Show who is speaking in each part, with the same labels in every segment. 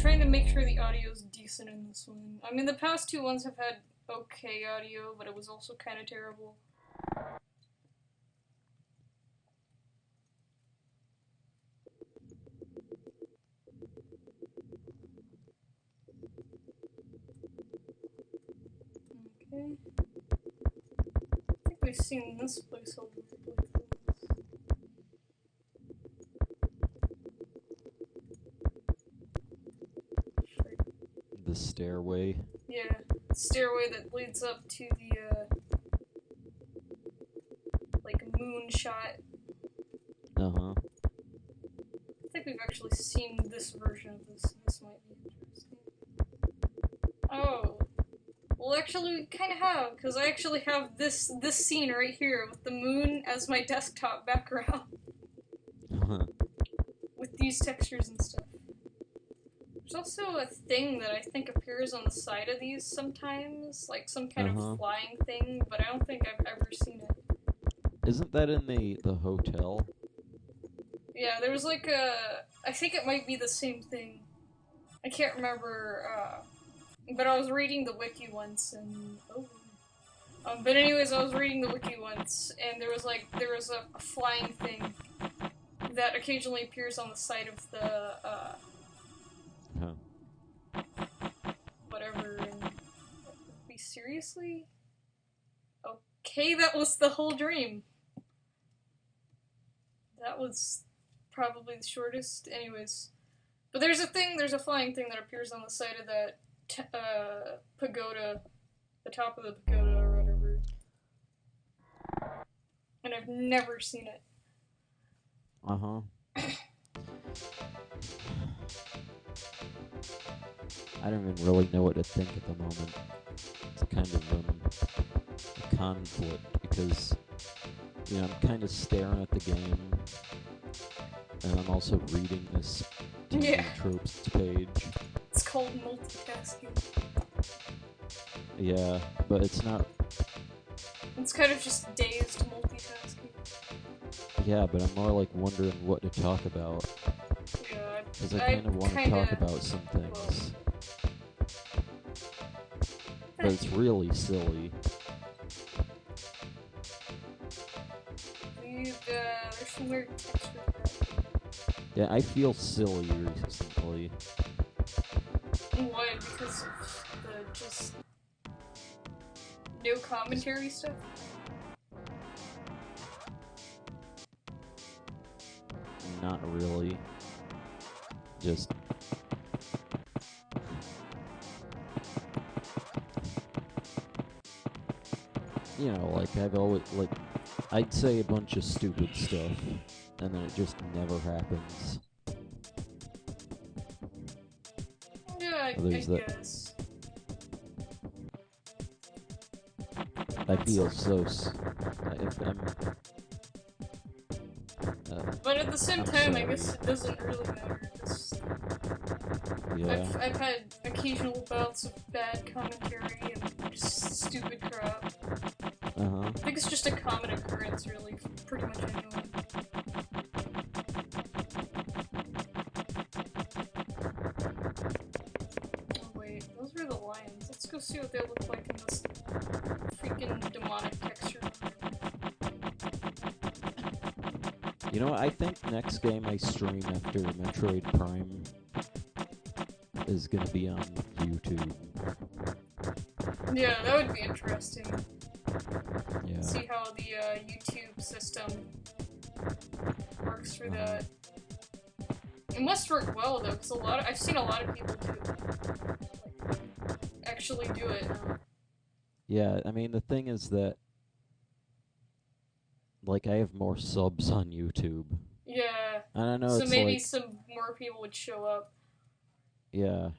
Speaker 1: trying to make sure the audio is decent in this one. I mean, the past two ones have had okay audio, but it was also kind of terrible. Okay. I think we've seen this place all over the place.
Speaker 2: The stairway?
Speaker 1: Yeah, stairway that leads up to the, like, moonshot.
Speaker 2: Uh-huh.
Speaker 1: I think we've actually seen this version of this. This might be interesting. Oh. Well, actually, we kind of have, because I actually have this scene right here with the moon as my desktop background. With these textures and stuff. There's also a thing that I think appears on the side of these sometimes, like some kind of flying thing, but I don't think I've ever seen it.
Speaker 2: Isn't that in the hotel?
Speaker 1: Yeah, there was like a... I think it might be the same thing. I can't remember, but I was reading the wiki once, and... Oh. But anyways, I was reading the wiki once, and there was a flying thing that occasionally appears on the side of the, whatever, and... Seriously? Okay, that was the whole dream. That was probably the shortest. Anyways. But there's a flying thing that appears on the side of that pagoda, the top of the pagoda or whatever. And I've never seen it.
Speaker 2: Uh-huh. I don't even really know what to think at the moment. It's kind of a conflict because, you know, I'm kind of staring at the game, and I'm also reading this TV tropes page.
Speaker 1: It's called multitasking.
Speaker 2: Yeah, but it's not...
Speaker 1: It's kind of just dazed multitasking.
Speaker 2: Yeah, but I'm more like wondering what to talk about.
Speaker 1: Yeah,
Speaker 2: because I kind of want to talk about some things. But it's really silly.
Speaker 1: There's some weird texture.
Speaker 2: Yeah, I feel silly recently.
Speaker 1: Why? Because of the just no commentary stuff?
Speaker 2: Not really. Just... You know, like, I've always, like, I'd say a bunch of stupid stuff, and then it just never happens.
Speaker 1: Yeah, I guess.
Speaker 2: I feel so...
Speaker 1: but at the same time, I guess it doesn't really matter.
Speaker 2: Yeah.
Speaker 1: I've had occasional bouts of bad commentary and just stupid crap. I think it's just a common occurrence, really, for pretty much anyone. Oh wait, those were the lions. Let's go see what they look like in this freaking demonic texture.
Speaker 2: You know what, I think next game I stream after Metroid Prime is gonna be on YouTube.
Speaker 1: Yeah, that would be interesting.
Speaker 2: Yeah.
Speaker 1: See how the YouTube system works for that. It must work well though, because I've seen a lot of people actually do it.
Speaker 2: Yeah, I mean the thing is that, like, I have more subs on YouTube.
Speaker 1: Yeah.
Speaker 2: And I know
Speaker 1: so maybe some more people would show up.
Speaker 2: Yeah.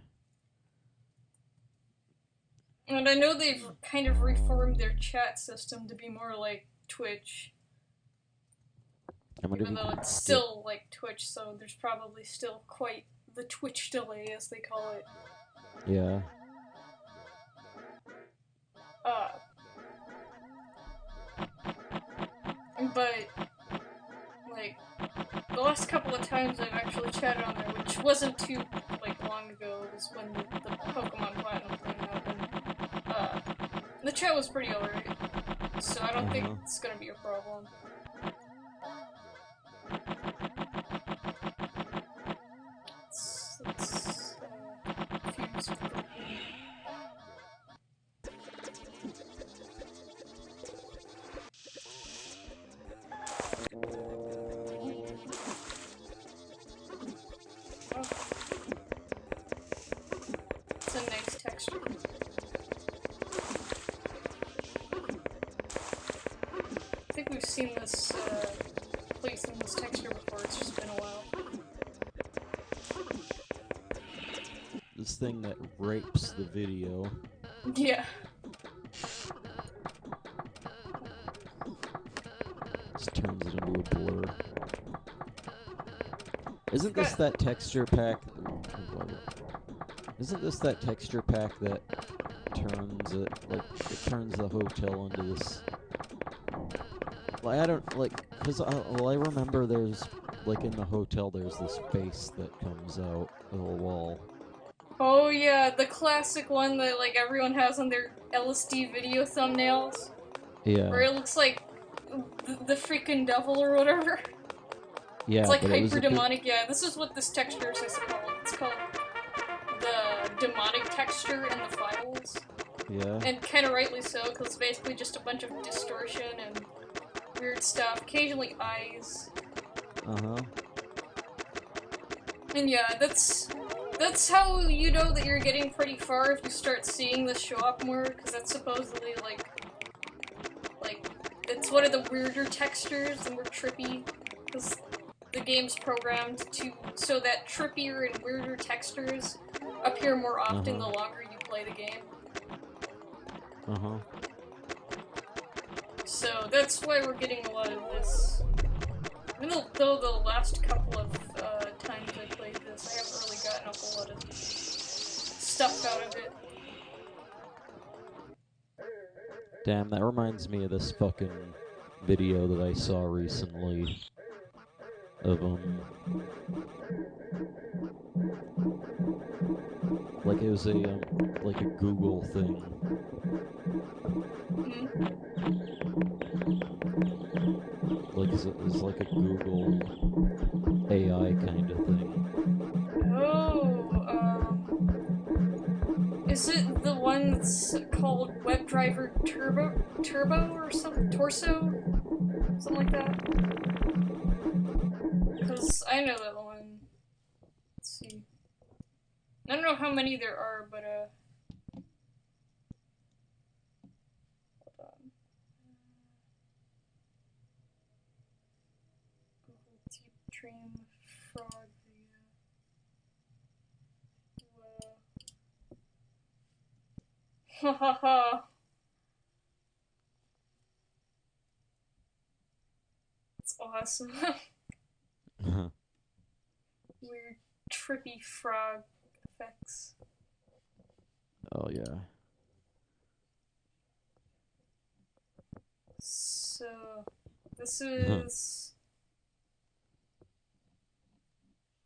Speaker 1: And I know they've kind of reformed their chat system to be more like Twitch. Even though it's still like Twitch, so there's probably still quite the Twitch delay, as they call it.
Speaker 2: Yeah.
Speaker 1: But, like, the last couple of times I've actually chatted on there, which wasn't too, like, long ago, was when the Pokemon Platinum thing happened. The chat was pretty alright, so I don't think it's gonna be a problem. Let's fuse with the lead. It's a nice texture. I think we've seen this place in this texture before, it's just been a while.
Speaker 2: This thing that rapes the video.
Speaker 1: Yeah.
Speaker 2: Just turns it into a blur. Isn't this that texture pack? Isn't this that texture pack that turns it, like, it turns the hotel into this... Like, I don't, like, because, well, I remember there's, like, in the hotel there's this face that comes out of the wall.
Speaker 1: Oh yeah, the classic one that, like, everyone has on their LSD video thumbnails.
Speaker 2: Yeah.
Speaker 1: Where it looks like the freaking devil or whatever.
Speaker 2: Yeah,
Speaker 1: it's like
Speaker 2: but
Speaker 1: hyper demonic. Yeah, this is what this texture is called. It's called the demonic texture in the files.
Speaker 2: Yeah.
Speaker 1: And kind of rightly so, because it's basically just a bunch of distortion and weird stuff. Occasionally eyes. And yeah, that's how you know that you're getting pretty far if you start seeing this show up more, because that's supposedly like it's one of the weirder textures and more trippy, because the game's programmed so that trippier and weirder textures appear more often the longer you play the game. So that's why we're getting a lot of this. Even though the last couple of times I played this, I haven't really gotten a whole lot of stuff out of it.
Speaker 2: Damn, that reminds me of this fucking video that I saw recently of, like it was a, like a Google thing. Like, it was like a Google AI kind of thing.
Speaker 1: Oh, is it the one that's called WebDriver Turbo or something? Torso? Something like that? Because I know that one. Let's see. I don't know how many there are, but, hold on. Google Deep Dream Frog Hahaha. It's awesome. Weird, trippy frog effects.
Speaker 2: Oh, yeah.
Speaker 1: So, this is...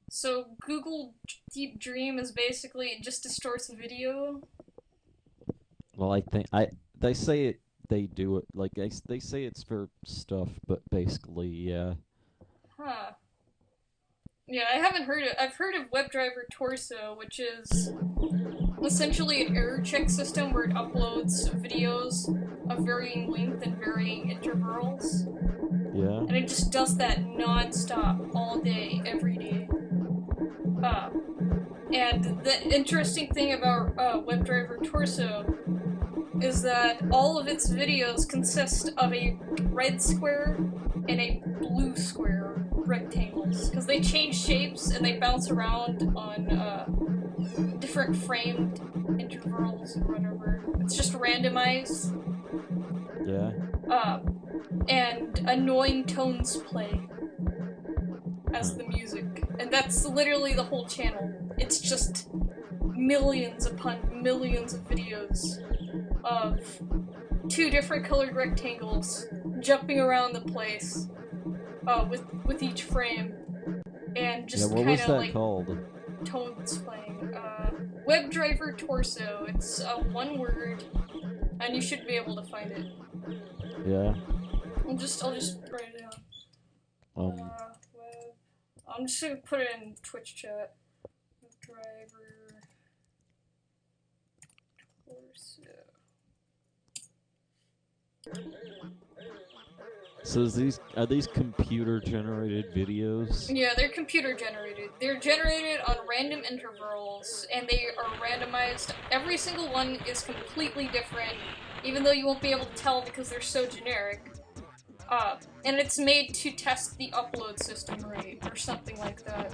Speaker 1: So, Google Deep Dream is basically, it just distorts video.
Speaker 2: Well, they say they do it, like, they say it's for stuff, but basically, yeah.
Speaker 1: Huh. Yeah, I haven't heard it. I've heard of WebDriver Torso, which is essentially an error check system where it uploads videos of varying length and varying intervals.
Speaker 2: Yeah.
Speaker 1: And it just does that non-stop, all day, every day. And the interesting thing about WebDriver Torso is that all of its videos consist of a red square and a blue square rectangles, because they change shapes and they bounce around on different framed intervals or whatever. It's just randomized.
Speaker 2: Yeah.
Speaker 1: And annoying tones play as the music. And that's literally the whole channel. It's just millions upon millions of videos of two different colored rectangles jumping around the place with each frame, and just kind of like
Speaker 2: called?
Speaker 1: tones playing. WebDriver Torso. It's one word, and you should be able to find it.
Speaker 2: Yeah.
Speaker 1: I'll just write it down. Web. I'm just gonna put it in Twitch chat. WebDriver Torso.
Speaker 2: So are these computer generated videos?
Speaker 1: Yeah, they're computer generated. They're generated on random intervals, and they are randomized. Every single one is completely different, even though you won't be able to tell because they're so generic. And it's made to test the upload system rate, or something like that.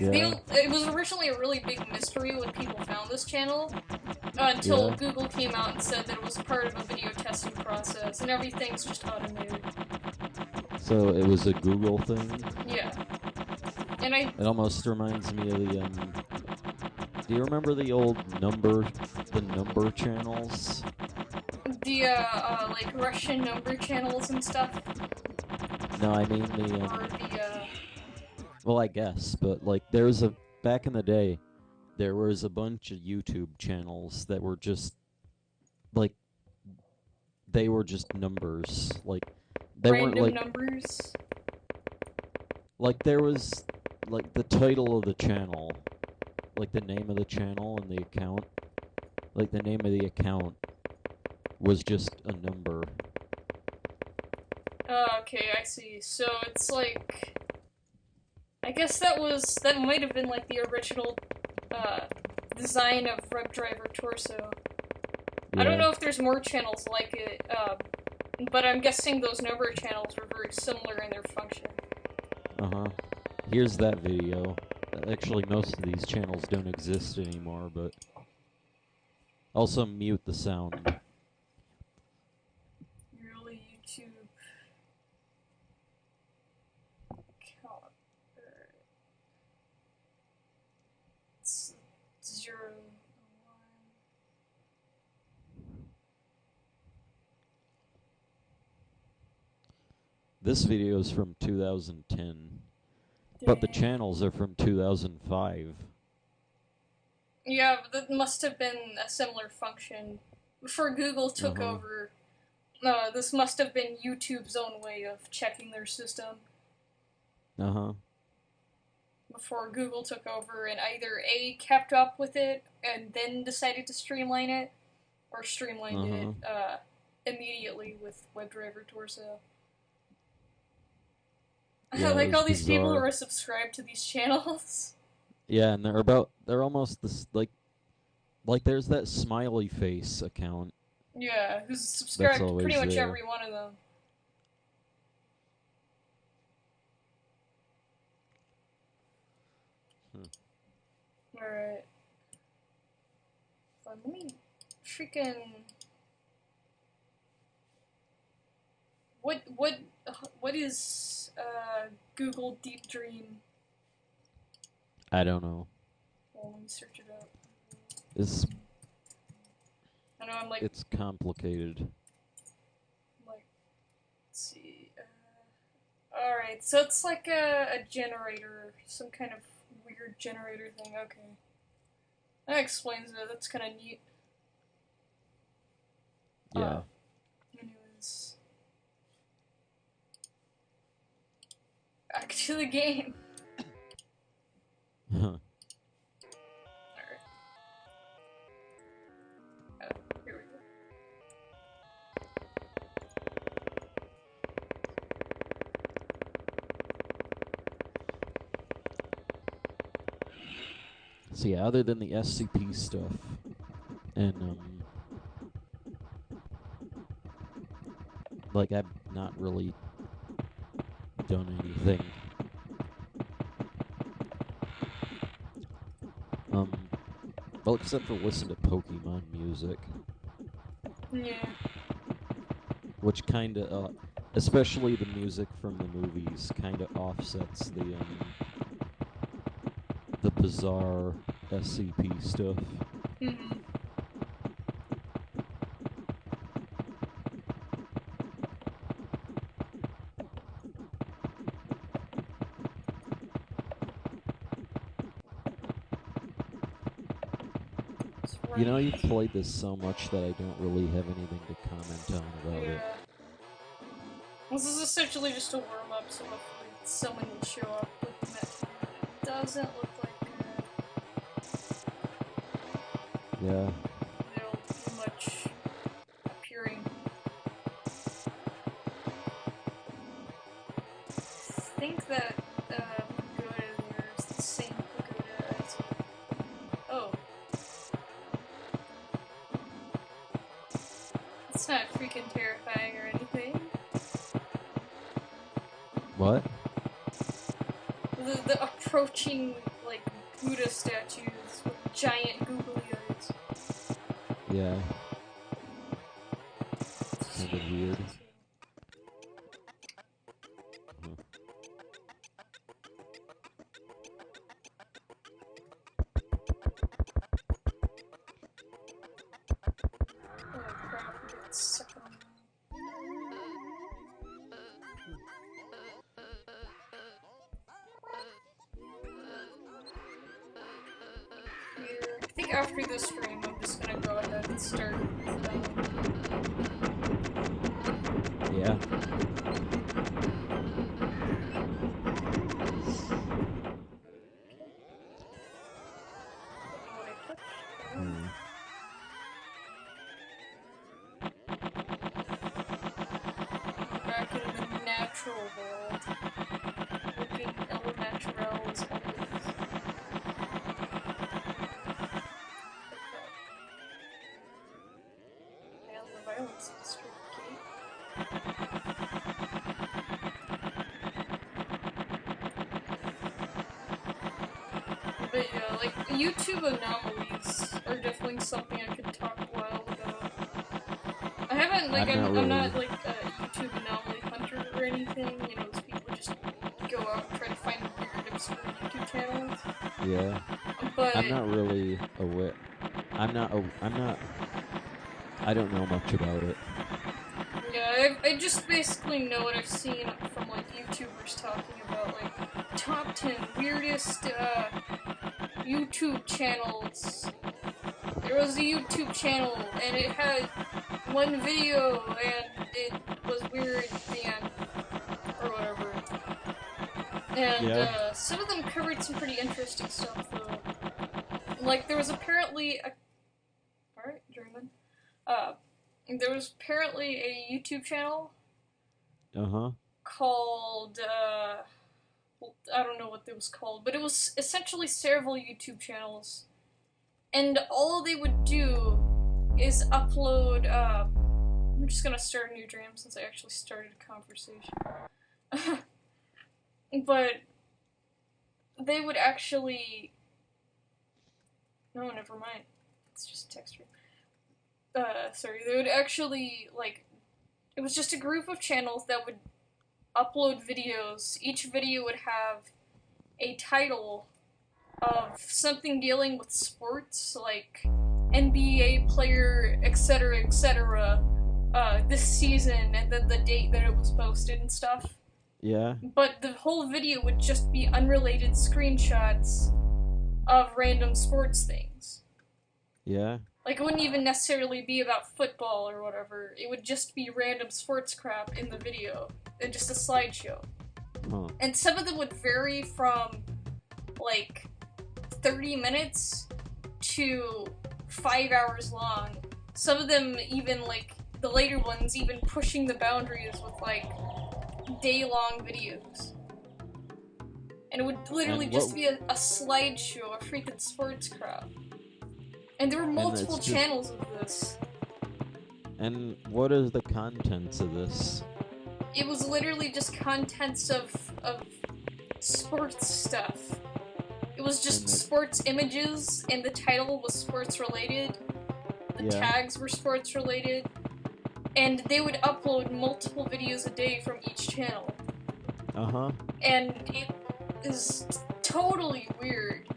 Speaker 2: Yeah.
Speaker 1: It was originally a really big mystery when people found this channel, until Google came out and said that it was part of a video testing process, and everything's just automated.
Speaker 2: So it was a Google thing?
Speaker 1: Yeah. And
Speaker 2: It almost reminds me of the, do you remember the old number channels?
Speaker 1: the, like, Russian number channels and stuff?
Speaker 2: No, I mean the,
Speaker 1: Or the,
Speaker 2: well, I guess, but, like, back in the day, there was a bunch of YouTube channels that were just, like, they were just numbers. Like, they weren't,
Speaker 1: random
Speaker 2: like...
Speaker 1: numbers?
Speaker 2: Like, there was, like, the title of the channel. Like, the name of the channel and the account. Like, the name of the account was just a number.
Speaker 1: Okay, I see. So it's like... I guess that might have been, like, the original, design of WebDriver Torso.
Speaker 2: Yeah.
Speaker 1: I don't know if there's more channels like it, but I'm guessing those number channels were very similar in their function.
Speaker 2: Uh-huh. Here's that video. Actually, most of these channels don't exist anymore, but... Also mute the sound.
Speaker 1: Really, YouTube... Count... It's 0, 1...
Speaker 2: This video is from 2010. But the channels are from 2005.
Speaker 1: Yeah, but that must have been a similar function. Before Google took over, this must have been YouTube's own way of checking their system.
Speaker 2: Uh-huh.
Speaker 1: Before Google took over and either A, kept up with it, and then decided to streamline it, or streamlined it, immediately with WebDriver Torso.
Speaker 2: Yeah,
Speaker 1: like all these people who
Speaker 2: bizarre.
Speaker 1: are subscribed to these channels.
Speaker 2: Yeah, and they're almost this, like there's that smiley face account.
Speaker 1: Yeah, who's subscribed to pretty much every one of them. Alright. Let me freaking... What is, Google Deep Dream?
Speaker 2: I don't know.
Speaker 1: Well, let me search it up. I know I'm like...
Speaker 2: It's complicated.
Speaker 1: Like, let's see... Alright, so it's like a generator, some kind of weird generator thing, okay. That explains it, that's kind of neat.
Speaker 2: Yeah.
Speaker 1: Anyways. Back to the game.
Speaker 2: Huh.
Speaker 1: Alright. Oh, here we go.
Speaker 2: So yeah, other than the SCP stuff, and like I've not really done anything. Well, except for listen to Pokemon music.
Speaker 1: Yeah.
Speaker 2: Which kinda, especially the music from the movies, kinda offsets the bizarre SCP stuff.
Speaker 1: Mm-hmm.
Speaker 2: You know, you've played this so much that I don't really have anything to comment on about it.
Speaker 1: This is essentially just a warm-up, so hopefully someone will show up within that time. It doesn't look like
Speaker 2: Yeah.
Speaker 1: there'll be much appearing. I think that pagoda there is the same pagoda as oh. It's not freaking terrifying or anything.
Speaker 2: What?
Speaker 1: The approaching, like, Buddha statues with giant googly eyes.
Speaker 2: Yeah. Kind of weird.
Speaker 1: Oh crap, we got stuck on that. Here, I think after this stream, I'm just gonna go ahead and start.
Speaker 2: Yeah.
Speaker 1: Back in the natural world. Looking El Natural as always. Man, the violence district gate. But yeah, like, YouTube anomalies are definitely something I could talk a while about. I haven't, like, I'm not like a YouTube anomaly hunter or anything, you know, those people who just go out and try to find weird, obscure YouTube channels.
Speaker 2: Yeah.
Speaker 1: But
Speaker 2: I'm not really aware. I don't know much about it.
Speaker 1: yeah, I just basically know what I've seen from, like, YouTubers talking about, like, top 10 weirdest, YouTube channels. There was a YouTube channel, and it had one video, and it was weird at the end, or whatever. And, some of them covered some pretty interesting stuff, though. Like, there was apparently a... Alright, German. There was apparently a YouTube channel called, well, I don't know what it was called, but it was essentially several YouTube channels. And all they would do is upload, I'm just gonna start a new dream since I actually started a conversation. But they would actually... No, never mind. It's just text stream. Sorry, they would actually, like... It was just a group of channels that would upload videos. Each video would have a title of something dealing with sports, like NBA player, etc., this season, and then the date that it was posted and stuff.
Speaker 2: Yeah.
Speaker 1: But the whole video would just be unrelated screenshots of random sports things.
Speaker 2: Yeah.
Speaker 1: Like, it wouldn't even necessarily be about football or whatever. It would just be random sports crap in the video. And just a slideshow.
Speaker 2: Huh.
Speaker 1: And some of them would vary from, like, 30 minutes to 5 hours long. Some of them even, like, the later ones even pushing the boundaries with, like, day-long videos. And it would literally just be a slideshow of freaking sports crap. And there were multiple channels of this.
Speaker 2: And what is the contents of this?
Speaker 1: It was literally just contents of sports stuff. It was just sports images, and the title was sports related. The tags were sports related. And they would upload multiple videos a day from each channel. And it is totally weird.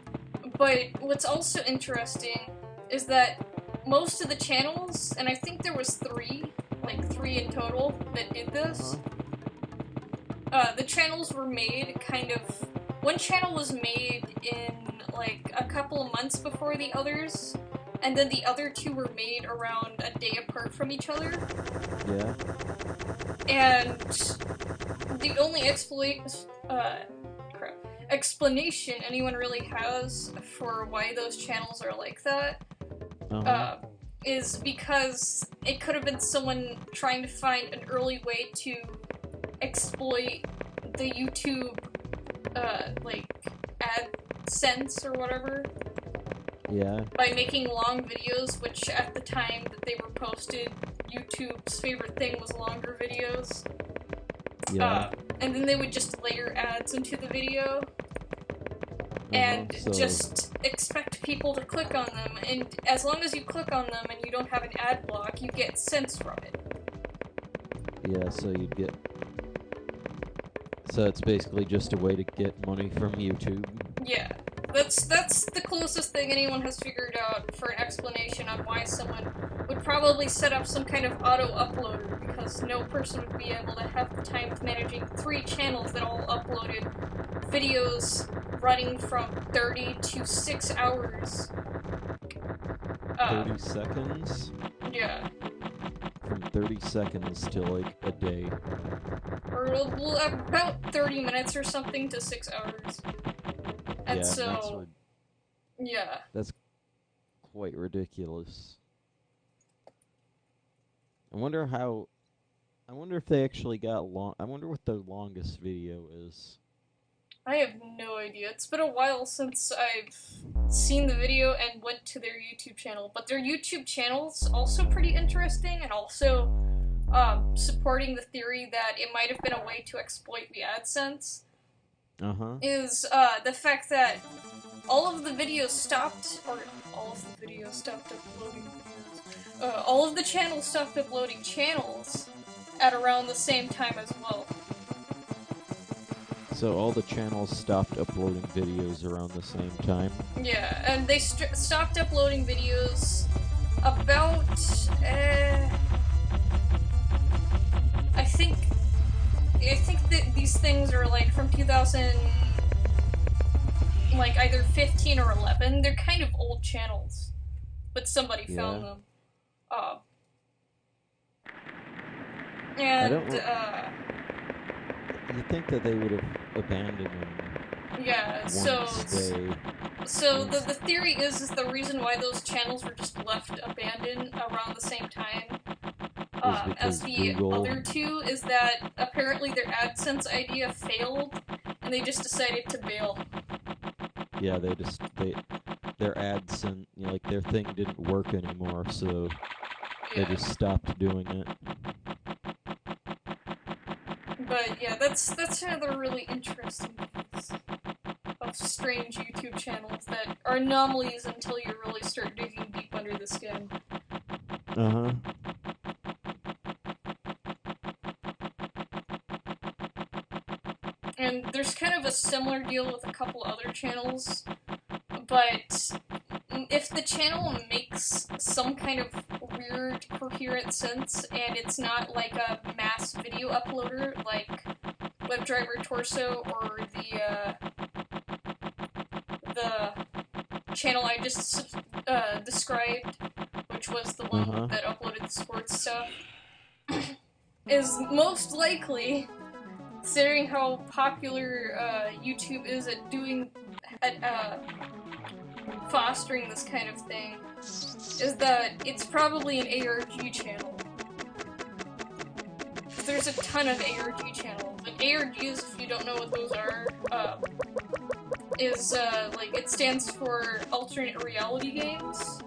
Speaker 1: But what's also interesting is that most of the channels, and I think there was three in total that did this, the channels were made kind of... One channel was made in, like, a couple of months before the others, and then the other two were made around a day apart from each other.
Speaker 2: Yeah.
Speaker 1: And the only explanation anyone really has for why those channels are like that is because it could have been someone trying to find an early way to exploit the YouTube, like, AdSense or whatever.
Speaker 2: Yeah.
Speaker 1: By making long videos, which at the time that they were posted, YouTube's favorite thing was longer videos.
Speaker 2: Yeah.
Speaker 1: And then they would just layer ads into the video. And just expect people to click on them, and as long as you click on them and you don't have an ad block, you get cents from it.
Speaker 2: Yeah, so you'd get... So it's basically just a way to get money from YouTube.
Speaker 1: Yeah. That's the closest thing anyone has figured out for an explanation on why someone would probably set up some kind of auto-uploader, because no person would be able to have the time of managing 3 channels that all uploaded videos running from 30 to 6 hours.
Speaker 2: 30 seconds?
Speaker 1: Yeah.
Speaker 2: From 30 seconds to, like, a day.
Speaker 1: Or about 30 minutes or something to 6 hours. And
Speaker 2: yeah,
Speaker 1: so... yeah.
Speaker 2: That's quite ridiculous. I wonder if they actually got long... I wonder what the longest video is.
Speaker 1: I have no idea. It's been a while since I've seen the video and went to their YouTube channel, but their YouTube channel's also pretty interesting, and also supporting the theory that it might have been a way to exploit the AdSense. Is the fact that all of the videos stopped, or all of the videos stopped uploading videos. All of the channels stopped uploading channels at around the same time as well.
Speaker 2: So all the channels stopped uploading videos around the same time?
Speaker 1: Yeah, and they stopped uploading videos about, I think that these things are like from 2000, like either 15 or 11. They're kind of old channels, but somebody found them.
Speaker 2: You'd think that they would have abandoned them.
Speaker 1: Yeah, so the theory is the reason why those channels were just left abandoned around the same time as the other two is that apparently their AdSense idea failed and they just decided to bail.
Speaker 2: Yeah, their AdSense, like their thing didn't work anymore, so they just stopped doing it.
Speaker 1: But yeah, that's another really interesting piece of strange YouTube channels that are anomalies until you really start digging deep under the skin. And there's kind of a similar deal with a couple other channels, but if the channel makes some kind of weird, coherent sense, and it's not like a mass video uploader like WebDriver Torso or the channel I just described, which was the one that uploaded the sports stuff, is most likely, considering how popular YouTube is at fostering this kind of thing, is that it's probably an ARG channel. There's a ton of ARG channels, but ARGs, if you don't know what those are, is, like, it stands for alternate reality games,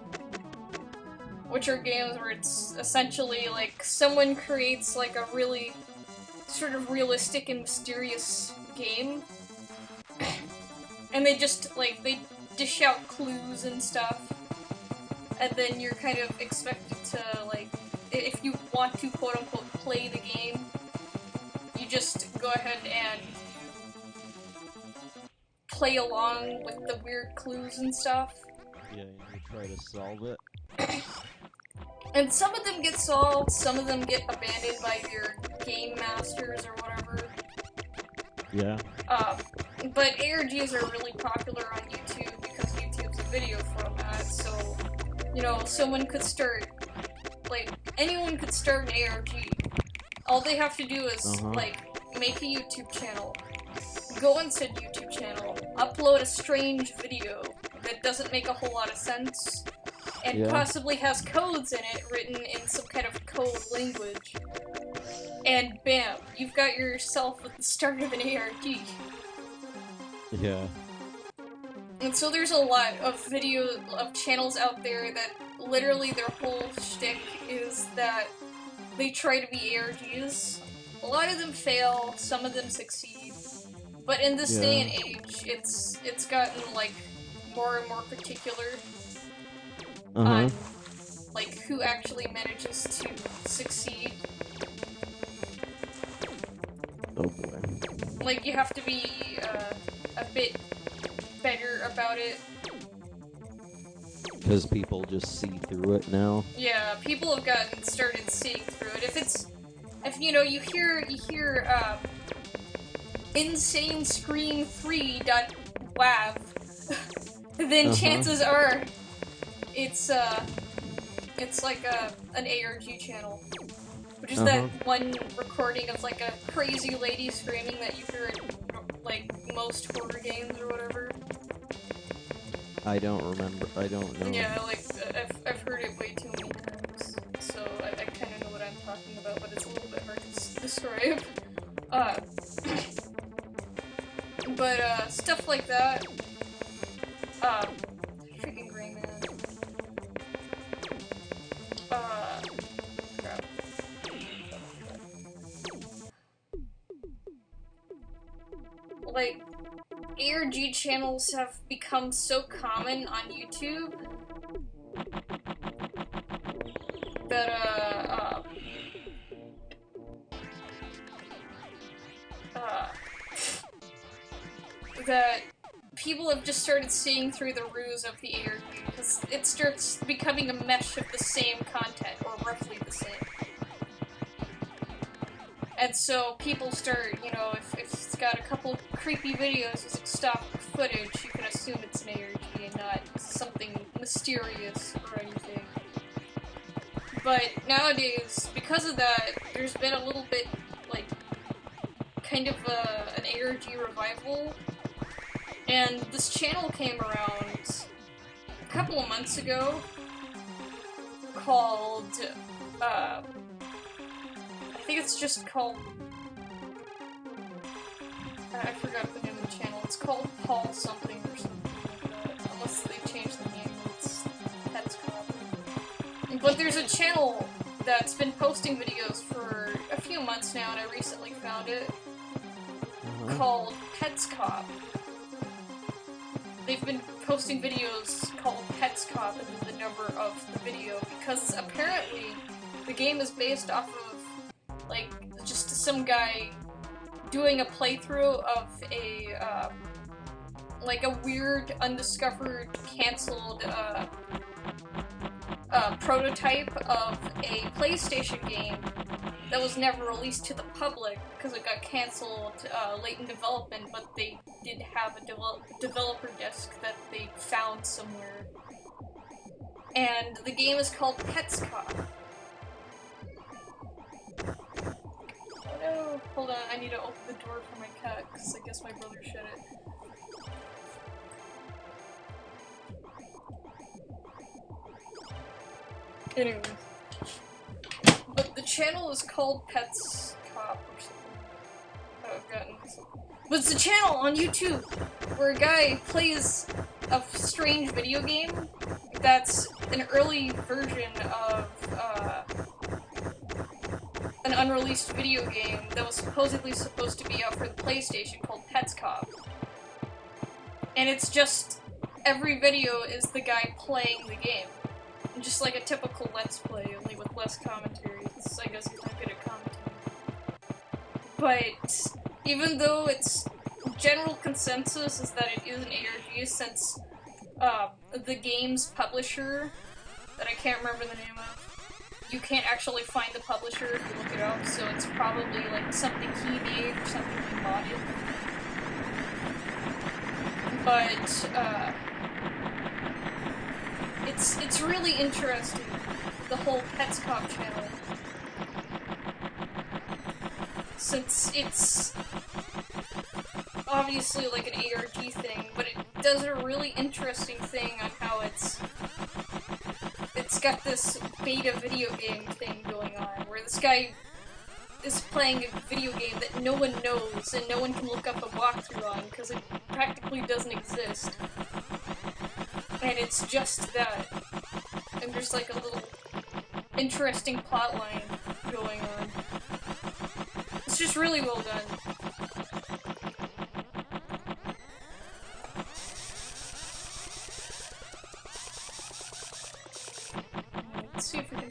Speaker 1: which are games where it's essentially, like, someone creates, like, a really sort of realistic and mysterious game, and they just, like, they dish out clues and stuff, and then you're kind of expected to, like, if you want to quote-unquote play the game, you just go ahead and play along with the weird clues and stuff.
Speaker 2: Yeah, and you try to solve it.
Speaker 1: And some of them get solved, some of them get abandoned by their game masters or whatever.
Speaker 2: Yeah.
Speaker 1: But ARGs are really popular on YouTube because YouTube's a video format, so you know, someone could start, like, anyone could start an ARG. All they have to do is, like, make a YouTube channel, go on said YouTube channel, upload a strange video that doesn't make a whole lot of sense, and possibly has codes in it written in some kind of code language. And bam, you've got yourself at the start of an ARG.
Speaker 2: Yeah.
Speaker 1: And so there's a lot of channels out there that literally their whole shtick is that they try to be ARGs. A lot of them fail, some of them succeed. But in this day and age, it's gotten, like, more and more particular on, like, who actually manages to succeed.
Speaker 2: Oh boy.
Speaker 1: Like, you have to be a bit better about it.
Speaker 2: Because people just see through it now?
Speaker 1: Yeah, people have started seeing through it. If you know, you hear, insane scream 3.wav, then chances are it's like an ARG channel. Which is that one recording of, like, a crazy lady screaming that you hear in, like, most horror games or whatever.
Speaker 2: I don't remember. I don't know.
Speaker 1: Yeah, like, I've heard it way too many times, so I kind of know what I'm talking about, but it's a little bit hard to describe. But, stuff like that. Freaking Gray Man. Crap. Like, ARG channels have become so common on YouTube that, that people have just started seeing through the ruse of the ARG, because it starts becoming a mesh of the same content, or roughly the same. And so people start, you know, if it's got a couple of creepy videos with stock footage, you can assume it's an ARG and not something mysterious or anything. But nowadays, because of that, there's been a little bit, like, kind of an ARG revival. And this channel came around a couple of months ago called, I think it's just called, I forgot the name of the channel. It's called Paul something or something like that. Unless they changed the name, it's Pets Cop. But there's a channel that's been posting videos for a few months now, and I recently found it, called Pets Cop. They've been posting videos called Pets Cop and the number of the video, because apparently the game is based off of, like, just some guy doing a playthrough of a, like a weird, undiscovered, cancelled, prototype of a PlayStation game that was never released to the public because it got cancelled late in development, but they did have a developer disk that they found somewhere. And the game is called Pets Cop. Oh no, hold on, I need to open the door for my cat, because I guess my brother shut it. Anyway. But the channel is called Pets Cop or something. Oh, I've gotten this. But it's a channel on YouTube where a guy plays a strange video game that's an early version of an unreleased video game that was supposedly supposed to be out for the PlayStation called Pets Cop. And it's just, every video is the guy playing the game. Just like a typical Let's Play, only with less commentary. I guess he's not good at commentating. But even though its general consensus is that it is an ARG, since the game's publisher, that I can't remember the name of, you can't actually find the publisher if you look it up, so it's probably like something he made or something he modded. But it's really interesting, the whole Pets Cop channel. Since it's obviously like an ARG thing, but it does a really interesting thing on how it's got this beta video game thing going on, where this guy is playing a video game that no one knows and no one can look up a walkthrough on because it practically doesn't exist. And it's just that. And there's like a little interesting plotline going on. It's just really well done. Let's see if we can